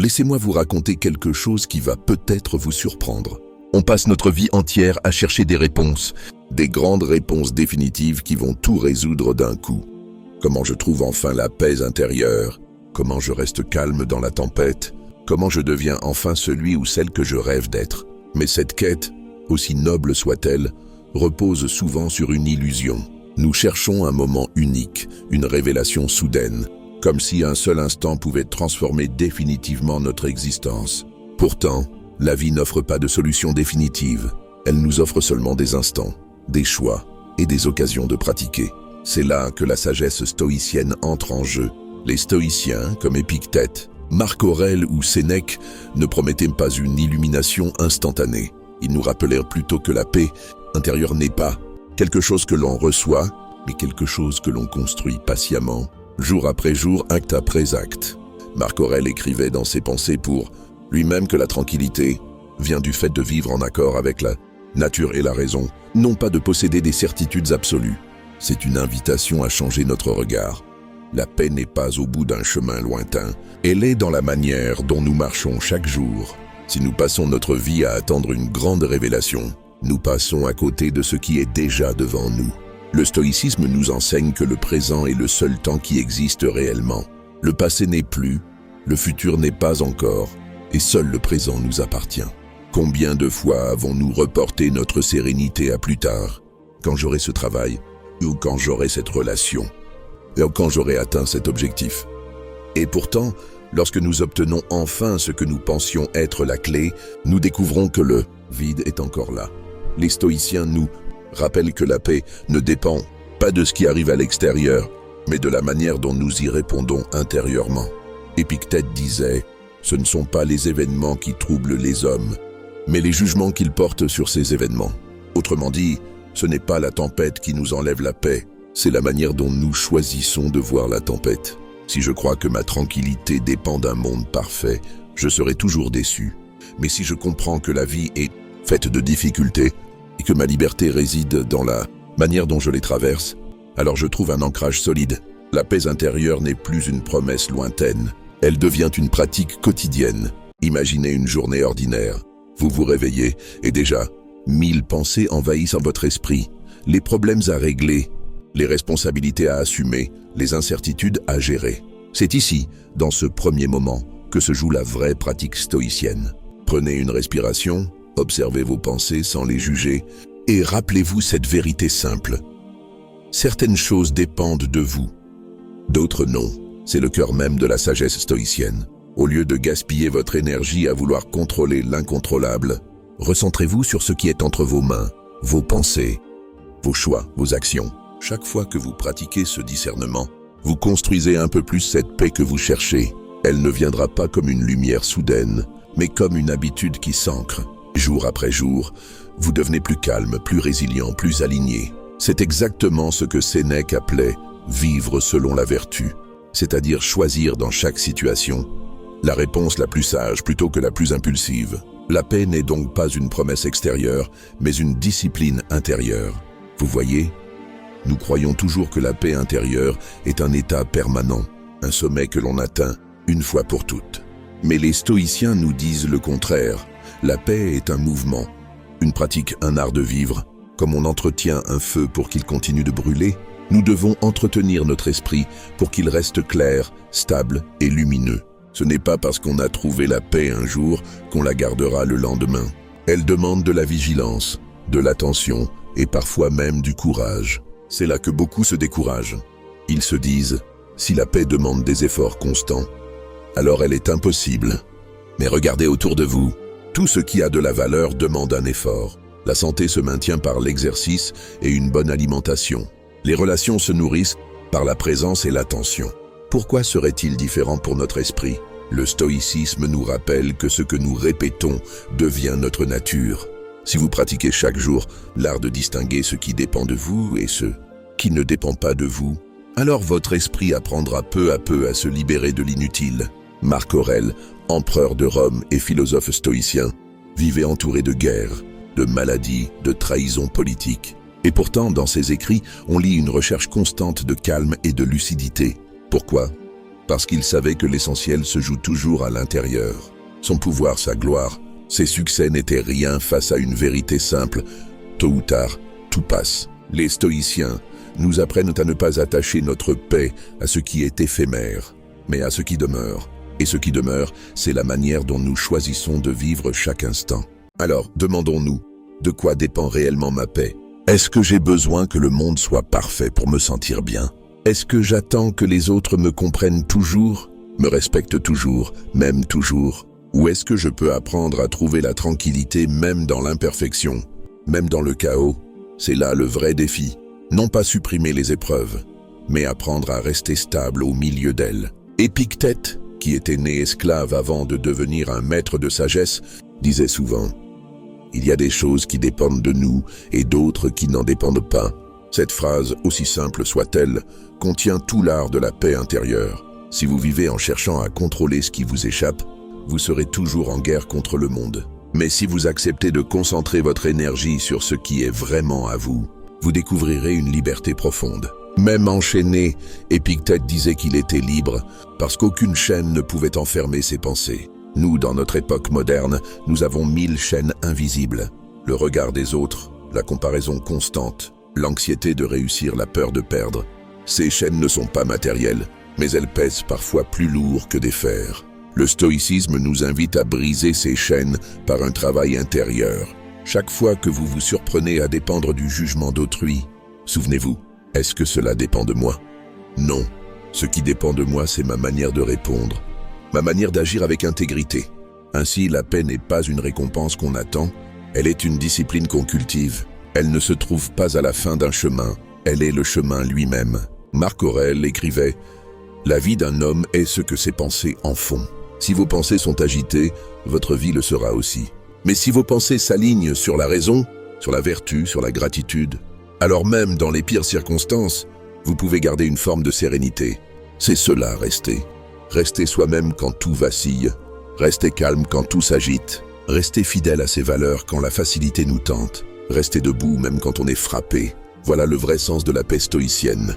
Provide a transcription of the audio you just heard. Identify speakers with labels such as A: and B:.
A: Laissez-moi vous raconter quelque chose qui va peut-être vous surprendre. On passe notre vie entière à chercher des réponses, des grandes réponses définitives qui vont tout résoudre d'un coup. Comment je trouve enfin la paix intérieure? Comment je reste calme dans la tempête? Comment je deviens enfin celui ou celle que je rêve d'être? Mais cette quête, aussi noble soit-elle, repose souvent sur une illusion. Nous cherchons un moment unique, une révélation soudaine, comme si un seul instant pouvait transformer définitivement notre existence. Pourtant, la vie n'offre pas de solution définitive. Elle nous offre seulement des instants, des choix et des occasions de pratiquer. C'est là que la sagesse stoïcienne entre en jeu. Les stoïciens, comme Épictète, Marc Aurèle ou Sénèque, ne promettaient pas une illumination instantanée. Ils nous rappelèrent plutôt que la paix intérieure n'est pas quelque chose que l'on reçoit, mais quelque chose que l'on construit patiemment, jour après jour, acte après acte. Marc Aurèle écrivait dans ses pensées pour lui-même que la tranquillité vient du fait de vivre en accord avec la nature et la raison, non pas de posséder des certitudes absolues. C'est une invitation à changer notre regard. La paix n'est pas au bout d'un chemin lointain, elle est dans la manière dont nous marchons chaque jour. Si nous passons notre vie à attendre une grande révélation, nous passons à côté de ce qui est déjà devant nous. Le stoïcisme nous enseigne que le présent est le seul temps qui existe réellement. Le passé n'est plus, le futur n'est pas encore, et seul le présent nous appartient. Combien de fois avons-nous reporté notre sérénité à plus tard, quand j'aurai ce travail, ou quand j'aurai cette relation, ou quand j'aurai atteint cet objectif? Et pourtant, lorsque nous obtenons enfin ce que nous pensions être la clé, nous découvrons que le vide est encore là. Les stoïciens nous rappellent que la paix ne dépend pas de ce qui arrive à l'extérieur, mais de la manière dont nous y répondons intérieurement. Épictète disait « Ce ne sont pas les événements qui troublent les hommes, mais les jugements qu'ils portent sur ces événements. » Autrement dit, ce n'est pas la tempête qui nous enlève la paix, c'est la manière dont nous choisissons de voir la tempête. Si je crois que ma tranquillité dépend d'un monde parfait, je serai toujours déçu. Mais si je comprends que la vie est faite de difficultés et que ma liberté réside dans la manière dont je les traverse, alors je trouve un ancrage solide. La paix intérieure n'est plus une promesse lointaine, elle devient une pratique quotidienne. Imaginez une journée ordinaire. Vous vous réveillez et déjà, 1000 pensées envahissent votre esprit, les problèmes à régler, les responsabilités à assumer, les incertitudes à gérer. C'est ici, dans ce premier moment, que se joue la vraie pratique stoïcienne. Prenez une respiration, observez vos pensées sans les juger et rappelez-vous cette vérité simple. Certaines choses dépendent de vous, d'autres non. C'est le cœur même de la sagesse stoïcienne. Au lieu de gaspiller votre énergie à vouloir contrôler l'incontrôlable, recentrez-vous sur ce qui est entre vos mains, vos pensées, vos choix, vos actions. Chaque fois que vous pratiquez ce discernement, vous construisez un peu plus cette paix que vous cherchez. Elle ne viendra pas comme une lumière soudaine, mais comme une habitude qui s'ancre. Jour après jour, vous devenez plus calme, plus résilient, plus aligné. C'est exactement ce que Sénèque appelait « vivre selon la vertu », c'est-à-dire choisir dans chaque situation la réponse la plus sage plutôt que la plus impulsive. La paix n'est donc pas une promesse extérieure, mais une discipline intérieure. Vous voyez ? Nous croyons toujours que la paix intérieure est un état permanent, un sommet que l'on atteint une fois pour toutes. Mais les stoïciens nous disent le contraire. La paix est un mouvement, une pratique, un art de vivre. Comme on entretient un feu pour qu'il continue de brûler, nous devons entretenir notre esprit pour qu'il reste clair, stable et lumineux. Ce n'est pas parce qu'on a trouvé la paix un jour qu'on la gardera le lendemain. Elle demande de la vigilance, de l'attention et parfois même du courage. C'est là que beaucoup se découragent. Ils se disent « si la paix demande des efforts constants, alors elle est impossible ». Mais regardez autour de vous, tout ce qui a de la valeur demande un effort. La santé se maintient par l'exercice et une bonne alimentation. Les relations se nourrissent par la présence et l'attention. Pourquoi serait-il différent pour notre esprit? Le stoïcisme nous rappelle que ce que nous répétons devient notre nature. Si vous pratiquez chaque jour l'art de distinguer ce qui dépend de vous et ce qui ne dépend pas de vous, alors votre esprit apprendra peu à peu à se libérer de l'inutile. Marc Aurèle, empereur de Rome et philosophe stoïcien, vivait entouré de guerres, de maladies, de trahisons politiques. Et pourtant, dans ses écrits, on lit une recherche constante de calme et de lucidité. Pourquoi? parce qu'il savait que l'essentiel se joue toujours à l'intérieur. Son pouvoir, sa gloire, ses succès n'étaient rien face à une vérité simple. Tôt ou tard, tout passe. Les stoïciens nous apprennent à ne pas attacher notre paix à ce qui est éphémère, mais à ce qui demeure. Et ce qui demeure, c'est la manière dont nous choisissons de vivre chaque instant. Alors, demandons-nous, de quoi dépend réellement ma paix? Est-ce que j'ai besoin que le monde soit parfait pour me sentir bien? Est-ce que j'attends que les autres me comprennent toujours, me respectent toujours, m'aiment toujours? Ou est-ce que je peux apprendre à trouver la tranquillité même dans l'imperfection, même dans le chaos? C'est là le vrai défi. Non pas supprimer les épreuves, mais apprendre à rester stable au milieu d'elles. Épictète, qui était né esclave avant de devenir un maître de sagesse, disait souvent « Il y a des choses qui dépendent de nous et d'autres qui n'en dépendent pas ». Cette phrase, aussi simple soit-elle, contient tout l'art de la paix intérieure. Si vous vivez en cherchant à contrôler ce qui vous échappe, vous serez toujours en guerre contre le monde. Mais si vous acceptez de concentrer votre énergie sur ce qui est vraiment à vous, vous découvrirez une liberté profonde. Même enchaîné, Épictète disait qu'il était libre parce qu'aucune chaîne ne pouvait enfermer ses pensées. Nous, dans notre époque moderne, nous avons 1000 chaînes invisibles. Le regard des autres, la comparaison constante, l'anxiété de réussir, la peur de perdre. Ces chaînes ne sont pas matérielles, mais elles pèsent parfois plus lourd que des fers. Le stoïcisme nous invite à briser ces chaînes par un travail intérieur. Chaque fois que vous vous surprenez à dépendre du jugement d'autrui, souvenez-vous, est-ce que cela dépend de moi? Non. Ce qui dépend de moi, c'est ma manière de répondre, ma manière d'agir avec intégrité. Ainsi, la paix n'est pas une récompense qu'on attend, elle est une discipline qu'on cultive. Elle ne se trouve pas à la fin d'un chemin, elle est le chemin lui-même. Marc Aurèle écrivait « La vie d'un homme est ce que ses pensées en font. Si vos pensées sont agitées, votre vie le sera aussi. Mais si vos pensées s'alignent sur la raison, sur la vertu, sur la gratitude, alors même dans les pires circonstances, vous pouvez garder une forme de sérénité. C'est cela, rester. Rester soi-même quand tout vacille. Rester calme quand tout s'agite. Rester fidèle à ses valeurs quand la facilité nous tente. Rester debout même quand on est frappé. Voilà le vrai sens de la paix stoïcienne.